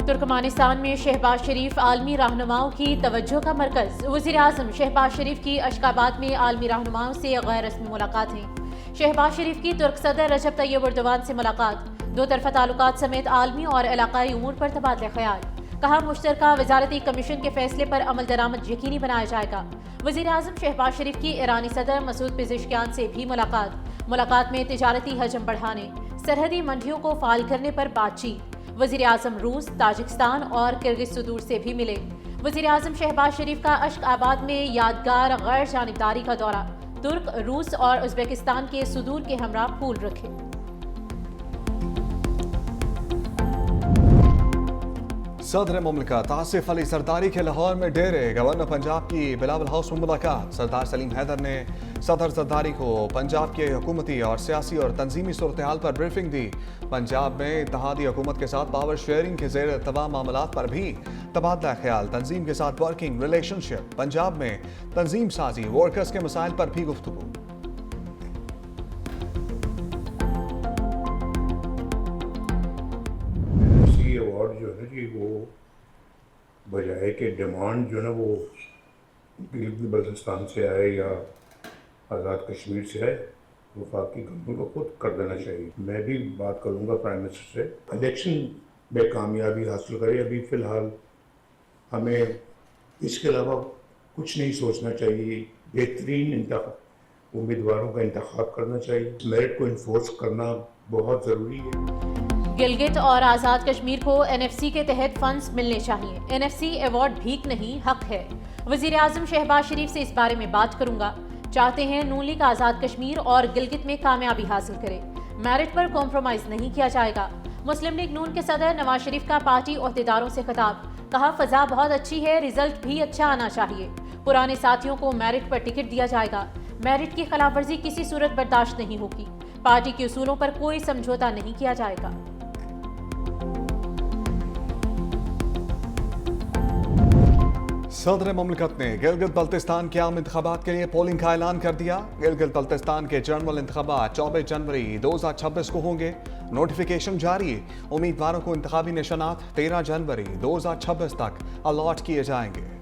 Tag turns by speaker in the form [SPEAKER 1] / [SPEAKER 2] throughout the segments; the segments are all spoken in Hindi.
[SPEAKER 1] तुर्कमानिस्तान में शहबाज शरीफ आलमी रहनुमाओं की तवज्जो का मरकज। वज़ीर आज़म शहबाज शरीफ की अशकाबाद में आलमी रहनुमाओं से गैर रस्मी मुलाकातें। शहबाज शरीफ की तुर्क सदर रजब तैयब एर्दोगान से मुलाकात। दो तरफा ताल्लुकात समेत आलमी और इलाकाई उमूर पर तबादला ख्याल। कहा, मुश्तरका वजारती कमीशन के फैसले पर अमल दरामद यकीनी बनाया जाएगा। वज़ीर आज़म शहबाज शरीफ की ईरानी सदर मसूद पेज़ेश्कियान से भी मुलाकात में तिजारती हजम बढ़ाने, सरहदी मंडियों को फाल करने पर बातचीत। वज़ीर आज़म रूस, ताजिकिस्तान और किर्गिज सुदूर से भी मिले। वज़ीर आज़म शहबाज शरीफ का अशकाबाद में यादगार गैर जानिबदारी का दौरा। तुर्क, रूस और उज़्बेकिस्तान के सुदूर के हमरा फूल रखे।
[SPEAKER 2] सदर मुमलिकत आसिफ अली सरदारी के लाहौर में डेरे। गवर्नर पंजाब की बिलावल हाउस में मुलाकात। सरदार सलीम हैदर ने सदर सरदारी को पंजाब के हुकूमती और सियासी और तंजीमी सूरत हाल पर ब्रीफिंग दी। पंजाब में इत्तेहादी हुकूमत के साथ पावर शेयरिंग के ज़ेर तमाम मामलात पर भी तबादला ख्याल। तंजीम के साथ वर्किंग रिलेशनशिप। पंजाब में तंजीम साजी, वर्कर्स के मसाइल पर भी गुफ्तगू।
[SPEAKER 3] अवार्ड जो है जी वो बजाय के डिमांड जो है वो गिलगित बल्तिस्तान से आए या आज़ाद कश्मीर से आए, वफाकी गवर्नमेंट को खुद कर देना चाहिए। मैं भी बात करूंगा प्राइम मिनिस्टर से, इलेक्शन में कामयाबी हासिल करें। अभी फ़िलहाल हमें इसके अलावा कुछ नहीं सोचना चाहिए। बेहतरीन उम्मीदवारों का इंतखाब करना चाहिए। मेरिट को इन्फोर्स करना बहुत ज़रूरी है।
[SPEAKER 1] गिलगित और आज़ाद कश्मीर को एनएफसी के तहत फंड्स मिलने चाहिए। एनएफसी अवार्ड भीख नहीं, हक है। वज़ीर आज़म शहबाज शरीफ से इस बारे में बात करूंगा। चाहते हैं नून लीग आज़ाद कश्मीर और गिलगित में कामयाबी हासिल करे। मेरिट पर कॉम्प्रोमाइज नहीं किया जाएगा। मुस्लिम लीग नून के सदर नवाज शरीफ का पार्टी ओहदेदारों से खिताब। कहा, फजा बहुत अच्छी है, रिजल्ट भी अच्छा आना चाहिए। पुराने साथियों को मेरिट पर टिकट दिया जाएगा। मेरिट की खिलाफ वर्जी किसी सूरत बर्दाश्त नहीं होगी। पार्टी के उसूलों पर कोई समझौता नहीं किया जाएगा।
[SPEAKER 2] सदर मुमलिकत ने गिलगित बल्तिस्तान के आम इंतखाबात के लिए पोलिंग का ऐलान कर दिया। गिलगित बल्तिस्तान के जनरल इंतखाबात 24 जनवरी 2026 को होंगे। नोटिफिकेशन जारी। उम्मीदवारों को इंतखाबी निशानात 13 जनवरी 2026 तक अलॉट किए जाएंगे।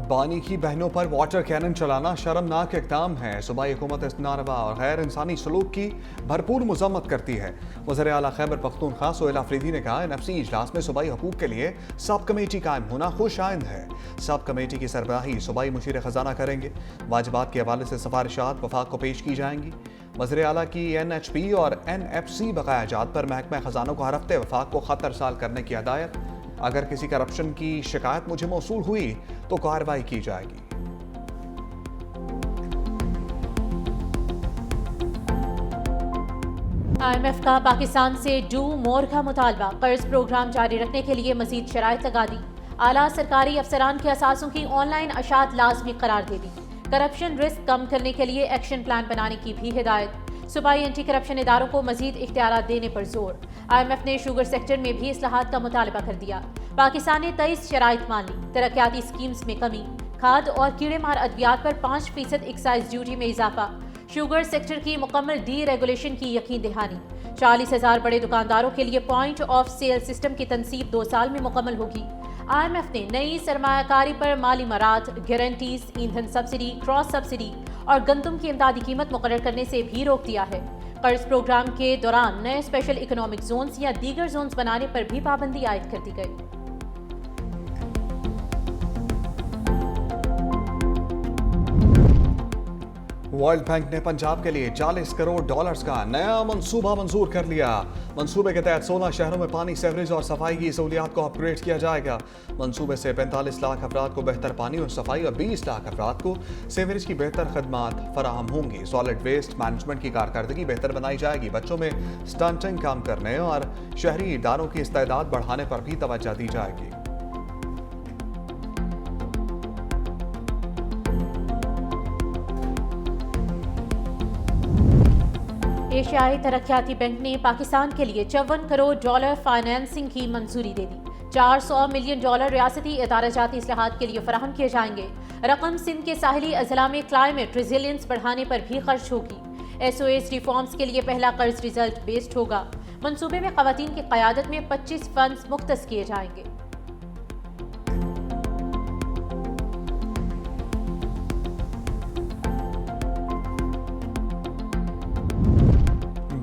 [SPEAKER 2] बानी की बहनों पर वाटर कैनन चलाना शर्मनाक इक़दाम है। सूबाई हुकूमत इस नारवा और गैर इंसानी सलूक की भरपूर मज़म्मत करती है। वज़ीर आला खैबर पख्तूनख्वा सोहेल अफरीदी ने कहा, एनएफसी इजलास में सूबाई हकूक़ के लिए सब कमेटी कायम होना खुश आइंद है। सब कमेटी की सरबराही सूबाई मुशीर ख़जाना करेंगे। वाजिबात के हवाले से सिफारिशात वफाक को पेश की जाएंगी। वज़ीर आला की NHP और NFC बकायाजात पर महकमा ख़जाना को हर हफ्ते वफाक को ख़त अरसाल करने की हदायत। अगर किसी करप्शन की शिकायत मुझे मौसूल हुई तो कार्रवाई की जाएगी।
[SPEAKER 1] IMF का पाकिस्तान से डू मोर का मुतालबा। कर्ज प्रोग्राम जारी रखने के लिए मजीद शराइत लगा दी। आला सरकारी अफसरान के असासों की ऑनलाइन अशात लाजमी करार दे दी। करप्शन रिस्क कम करने के लिए एक्शन प्लान बनाने की भी हिदायत। सूबाई एंटी करप्शन इदारों को मजीद इख्तियारात देने पर जोर। IMF ने शुगर सेक्टर में भी इस्लाहात का मुतालबा कर दिया। पाकिस्तान ने 23 शराइत मान ली। तरक्याती स्कीम्स में कमी। खाद और कीड़े मार अद्वियात पर 5% एक्साइज ड्यूटी में इजाफा। शुगर सेक्टर की मुकम्मल डी रेगुलेशन की यकीन दहानी। 40,000 बड़े दुकानदारों के लिए पॉइंट ऑफ सेल सिस्टम की तनसीब 2 साल में मुकम्मल होगी। IMF ने नई सरमायाकारी पर माली मरात, गारंटीज, ईंधन सब्सिडी, क्रॉस सब्सिडी और गंदम की इमदादी कीमत मुकर्रर करने से भी रोक दिया है। कर्ज प्रोग्राम के दौरान नए स्पेशल इकोनॉमिक जोन्स या दीगर जोन्स बनाने पर भी पाबंदी आयद कर दी गई।
[SPEAKER 2] वर्ल्ड बैंक ने पंजाब के लिए $40 करोड़ का नया मंसूबा मंजूर कर लिया। मंसूबे के तहत 16 शहरों में पानी, सीवरेज और सफाई की सहूलियात को अपग्रेड किया जाएगा। मंसूबे से 45 लाख अफराद को बेहतर पानी और सफाई और 20 लाख अफराद को सीवरेज की बेहतर खदमात फराहम होंगी। सॉलिड वेस्ट मैनेजमेंट की कारकर्दगी बेहतर बनाई जाएगी। बच्चों में स्टंटिंग कम करने और शहरी इदारों की इस्तेदाद बढ़ाने पर भी तवज्जो दी जाएगी। एशियाई तरक्याती बैंक ने पाकिस्तान के लिए $54 करोड़ फाइनेंसिंग की मंजूरी दे दी।
[SPEAKER 1] $400 मिलियन रियासती इदाराजाती इस्लाहात के लिए फराहम किए जाएंगे। रकम सिंध के साहिली अजला में क्लाइमेट रेजिलियंस बढ़ाने पर भी खर्च होगी। SOS रिफॉर्म्स के लिए पहला कर्ज रिजल्ट बेस्ड होगा। मंसूबे में खवातीन की क़यादत में 25 फंड्स मुख्तस किए जाएंगे।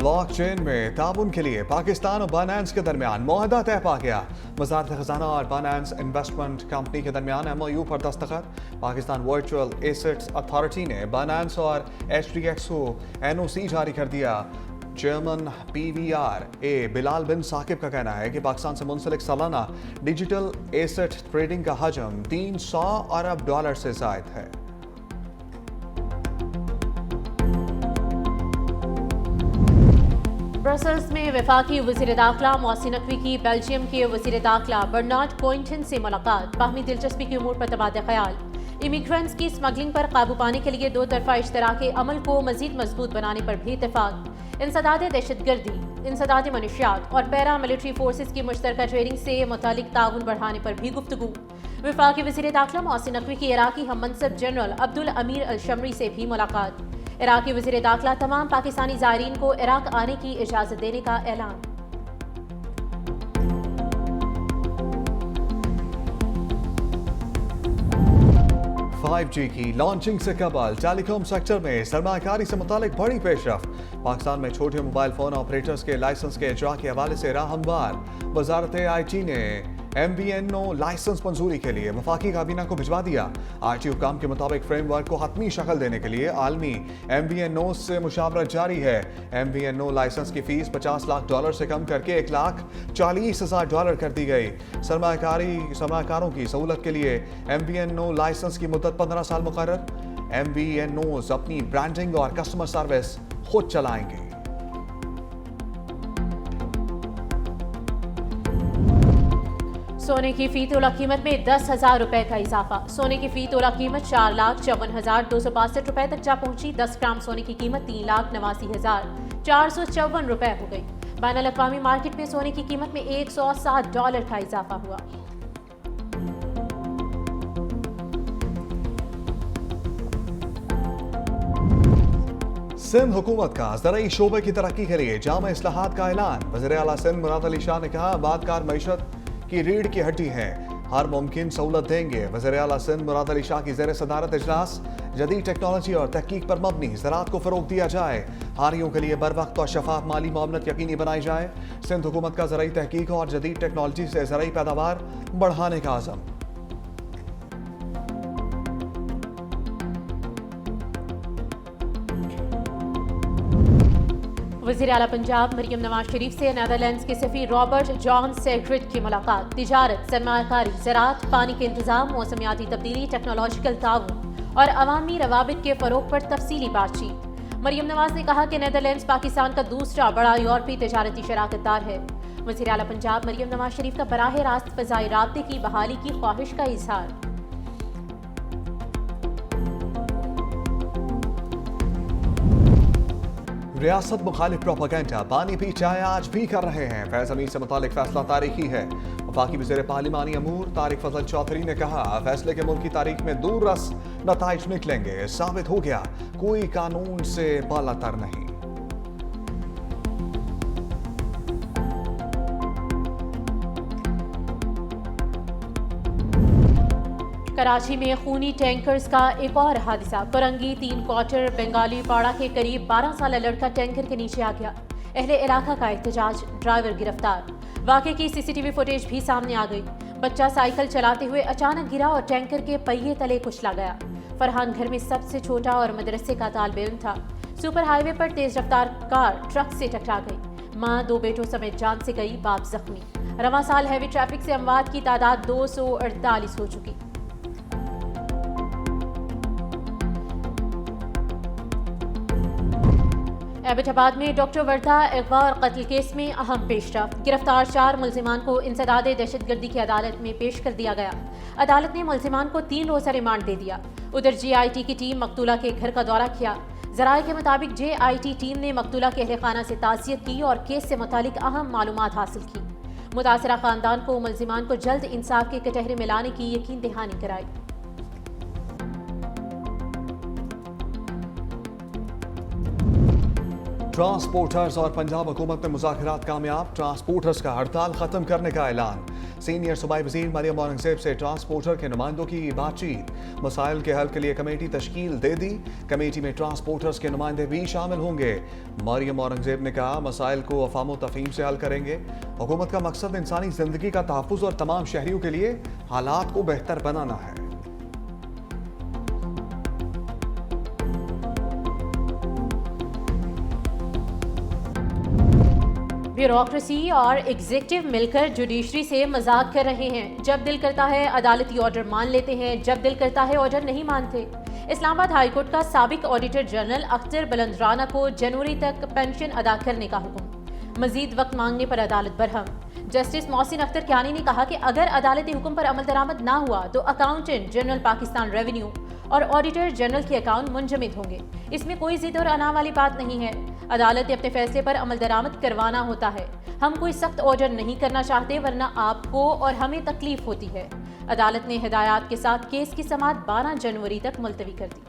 [SPEAKER 2] ब्लॉकचेन में ताउन के लिए पाकिस्तान और बाइनेंस के दरमियान मुआहदा तय पा गया। वज़ारत खजाना और बाइनेंस इन्वेस्टमेंट कंपनी के दरमियान MOU पर दस्तखत। पाकिस्तान वर्चुअल एसेट्स अथॉरिटी ने बाइनेंस और HDX को NOC जारी कर दिया। चेयरमैन PVR बिलाल बिन साकिब का कहना है कि पाकिस्तान से मुंसलिक सालाना डिजिटल एसेट ट्रेडिंग का हजम $300 अरब से ज़ायद है।
[SPEAKER 1] ब्रसल्स में वफाकी वज़ीर दाखिला मोहसिन नकवी की बेल्जियम के वज़ीर दाखिला बर्नार्ड कोइंटन से मुलाकात। बाहमी दिलचस्पी के उमूर पर तबादला ख्याल। इमिग्रेंट्स की स्मगलिंग पर काबू पाने के लिए दो तरफा इश्तराक अमल को मजीद मजबूत बनाने पर भी इत्तेफाक। इंसदाद दहशतगर्दी, इंसदाद मनशियात और पैरा मिलिट्री फोर्सेस की मुश्तरका ट्रेनिंग से मुतालिक ताउन बढ़ाने पर भी गुफ्तगू। वफाकी वज़ीर दाखिला मोहसिन नकवी की इराकी हम मनसब जनरल अब्दुल अमीर अल शमरी से भी मुलाकात। इराकी वज़ीर दाखिला तमाम पाकिस्तानी ज़ायरीन को इराक आने की इजाज़त देने का ऐलान।
[SPEAKER 2] फाइव जी की लॉन्चिंग से कबल टेलीकॉम सेक्टर में सरमाकारी से मुतालिक बड़ी पेशरफ। पाकिस्तान में छोटे मोबाइल फोन ऑपरेटर्स के लाइसेंस के इजरा के हवाले से राह हमवार। वजारत IT ने MVNO लाइसेंस मंजूरी के लिए वफाकी काबीना को भिजवा दिया। IT हुकाम के मुताबिक फ्रेमवर्क को हतमी शक्ल देने के लिए आलमी MVNO से मुशावरत जारी है। MVNO लाइसेंस की फीस $50 लाख से कम करके $1,40,000 कर दी गई। सरमाकारों की सहूलत के लिए MVNO लाइसेंस की मुद्दत 15 साल मुकर्रर। MVNOs अपनी ब्रांडिंग और कस्टमर सर्विस खुद चलाएंगे।
[SPEAKER 1] सोने की फी तोला कीमत में 10,000 रुपए का इजाफा। सोने की फी तोला कीमत 4,54,262 रुपए तक जा पहुंची। 10 ग्राम सोने की कीमत 3,89,454 रुपए हो गई। बैनुल अक़वामी मार्केट में सोने की कीमत में $107 का इजाफा हुआ।
[SPEAKER 2] सिंध हुकूमत का ज़राई शोबे की तरक्की के लिए जामा इस्लाहात का ऐलान। वज़ीर आला सिंध मुराद अली शाह ने कहा, आबादकार मईशत की रीढ़ की हड्डी है, हर मुमकिन सहूलत देंगे। वज़ीर आला सिंध मुराद अली शाह की ज़ेर सदारत इजलास। जदीद टेक्नोलॉजी और तहकीक पर मबनी ज़राअत को फ़रोग दिया जाए। हारियों के लिए बर वक्त और शफाफ माली मामलत यकीनी बनाई जाए। सिंध हुकूमत का ज़राई तहकीक और जदीद टेक्नोलॉजी से ज़राई पैदावार बढ़ाने का आज़म।
[SPEAKER 1] वज़ीर आला पंजाब मरियम नवाज शरीफ से नीदरलैंड्स के सफ़ीर रॉबर्ट जॉन सेग्रिड की मुलाकात। तिजारत, सरमायाकारी, ज़राअत, पानी के इंतज़ाम, मौसमियाती तब्दीली, टेक्नोलॉजिकल ताउन और अवामी रवाबित के फ़रोग पर तफसीली बातचीत। मरियम नवाज ने कहा कि नीदरलैंड्स पाकिस्तान का दूसरा बड़ा यूरोपीय तजारती शराकतदार है। वज़ीर आला पंजाब मरियम नवाज शरीफ का बराह रास्त फ़ज़ाई राब्ते की बहाली की ख्वाहिश का इजहार।
[SPEAKER 2] रियासत मुखालिफ प्रोपेगेंडा पानी पी चाय आज भी कर रहे हैं। फैज़ अमीर से मुतालिक फैसला तारीखी है। वफाकी वज़ीर पार्लिमानी अमूर तारिक फजल चौधरी ने कहा, फैसले के मुल्क की तारीख में दूर रस नताइज निकलेंगे। साबित हो गया कोई कानून से बालातर नहीं।
[SPEAKER 1] कराची में खूनी टैंकर्स का एक और हादसा। कोरंगी 3 क्वार्टर बंगाली पाड़ा के करीब 12 साल लड़का टैंकर के नीचे आ गया। अहले इलाका का एहतजाज, ड्राइवर गिरफ्तार। वाक़े की CCTV फुटेज भी सामने आ गई। बच्चा साइकिल चलाते हुए अचानक गिरा और टैंकर के पहिए तले कुचला गया। फरहान घर में सबसे छोटा और मदरसे का तालिब इल्म था। सुपर हाईवे पर तेज रफ्तार कार ट्रक से टकरा गई। मां 2 बेटों समेत जान से गई, बाप जख्मी। रवां साल हैवी ट्रैफिक से अमवात की तादाद 248 हो चुकी। एबटाबाद में डॉक्टर वर्धा अगवा और कत्ल केस में अहम पेशरफ। गिरफ्तार 4 मुल्जिमान को इंसदाद दहशतगर्दी की अदालत में पेश कर दिया गया। अदालत ने मुल्जिमान को 3 रोज़ा रिमांड दे दिया। उधर JIT की टीम मकतूला के घर का दौरा किया। ज़राए के मुताबिक JIT टीम ने मकतूला के अहल खाना से ताज़ियत की और केस से मुतालिक अहम मालूमात हासिल की। मुतासरा खानदान को मुलजिमान को जल्द इंसाफ के कटहरे में लाने की यकीन दहानी कराई।
[SPEAKER 2] ट्रांसपोर्टर्स और पंजाब हुकूमत में मुज़ाकरात कामयाब, ट्रांसपोर्टर्स का हड़ताल खत्म करने का ऐलान। सीनियर सूबाई वज़ीर मरियम औरंगज़ेब से ट्रांसपोर्टर के नुमाइंदों की बातचीत, मसाइल के हल के लिए कमेटी तश्कील दे दी। कमेटी में ट्रांसपोर्टर्स के नुमाइंदे भी शामिल होंगे। मरियम औरंगज़ेब ने कहा मसाइल को अफ़ाम तफ़हीम से हल करेंगे। हुकूमत का मकसद इंसानी ज़िंदगी का तहफ़्फ़ुज़ और तमाम शहरियों के लिए हालात को बेहतर बनाना है।
[SPEAKER 1] ब्यूरोक्रेसी और एग्जीक्यूटिव मिलकर जुडिशरी से मजाक कर रहे हैं। जब दिल करता है अदालती ऑर्डर मान लेते हैं, जब दिल करता है ऑर्डर नहीं मानते। इस्लामाबाद हाईकोर्ट का साबिक ऑडिटर जनरल अख्तर बुलंदराना को जनवरी तक पेंशन अदा करने का हुक्म, मजीद वक्त मांगने पर अदालत बरहम। जस्टिस मोहसिन अख्तर कियानी ने कहा कि अगर अदालती हुक्म पर अमल दरामद ना हुआ तो अकाउंटेंट जनरल पाकिस्तान रेवेन्यू और ऑडिटर जनरल के अकाउंट मुंजमद होंगे। इसमें कोई जिद और अना वाली बात नहीं है। अदालत ने अपने फैसले पर अमल दरामद करवाना होता है। हम कोई सख्त ऑर्डर नहीं करना चाहते वरना आपको और हमें तकलीफ होती है। अदालत ने हिदायत के साथ केस की समाअत 12 जनवरी तक मुलतवी कर दी।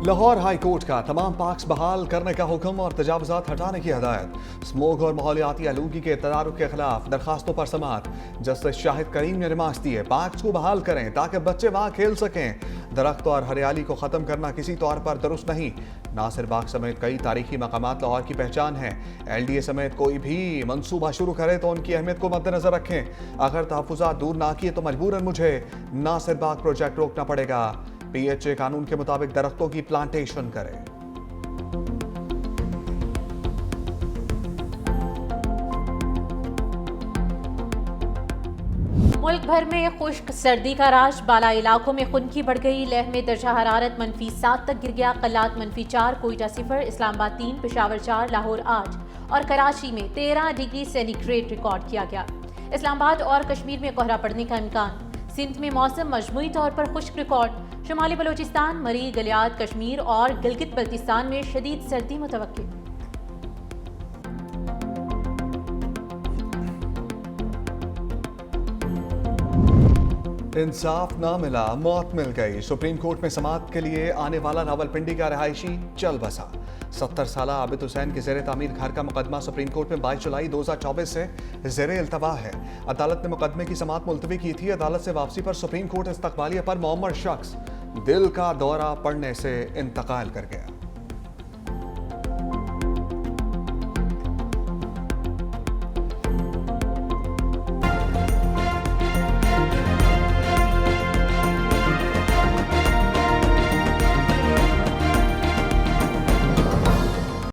[SPEAKER 2] लाहौर हाई कोर्ट का तमाम पार्क्स बहाल करने का हुक्म और तजावुज़ात हटाने की हदायत। स्मोक और माहौलियाती आलूगी के तदारुक के खिलाफ दरखास्तों पर समाअत। जस्टिस शाहिद करीम ने रिमार्क्स दिए पार्क्स को बहाल करें ताकि बच्चे वहाँ खेल सकें। दरख्त और हरियाली को ख़त्म करना किसी तौर पर दुरुस्त नहीं। नासिर बाग समेत कई तारीखी मकामात लाहौर की पहचान है। LDA समेत कोई भी मनसूबा शुरू करे तो उनकी अहमियत को मद्देनजर रखें। अगर तहफ़्फ़ुज़ात दूर ना किए तो मजबूरन मुझे नासिर बाग प्रोजेक्ट रोकना पड़ेगा। PHA कानून के मुताबिक दरख्तों की प्लांटेशन करें।
[SPEAKER 1] मुल्क भर में खुश्क सर्दी का राज, बाला इलाकों में खुनकी बढ़ गई। लेह में दर्जा हरारत -7 तक गिर गया। कल्लात -4, कोयटा 0, इस्लामाबाद 3, पेशावर 4, लाहौर 8 और कराची में 13 डिग्री सेंटीग्रेड रिकॉर्ड किया गया। इस्लामाबाद और कश्मीर में कोहरा पड़ने का इम्कान। सिंध में मौसम मजमूई तौर पर खुश्क रिकॉर्ड। शुमाली बलोचिस्तान, मरी, गलियात, कश्मीर और गिलगित बल्तिस्तान में शदीद सर्दी मुतवक्की।
[SPEAKER 2] इंसाफ ना मिला, मौत मिल गई। सुप्रीम कोर्ट में समाअत के लिए आने वाला रावलपिंडी का रिहायशी चल बसा। 70 साल आबिद हुसैन के ज़ेरे तामीर घर का मुकदमा सुप्रीम कोर्ट में 22 जुलाई 2024 से ज़ेरे इल्तवा है। अदालत ने मुकदमे की समाअत मुलतवी की थी। अदालत से वापसी पर सुप्रीम कोर्ट इस्तकबालिया पर मुअम्मर शख्स दिल का दौरा पड़ने से इंतकाल कर गया।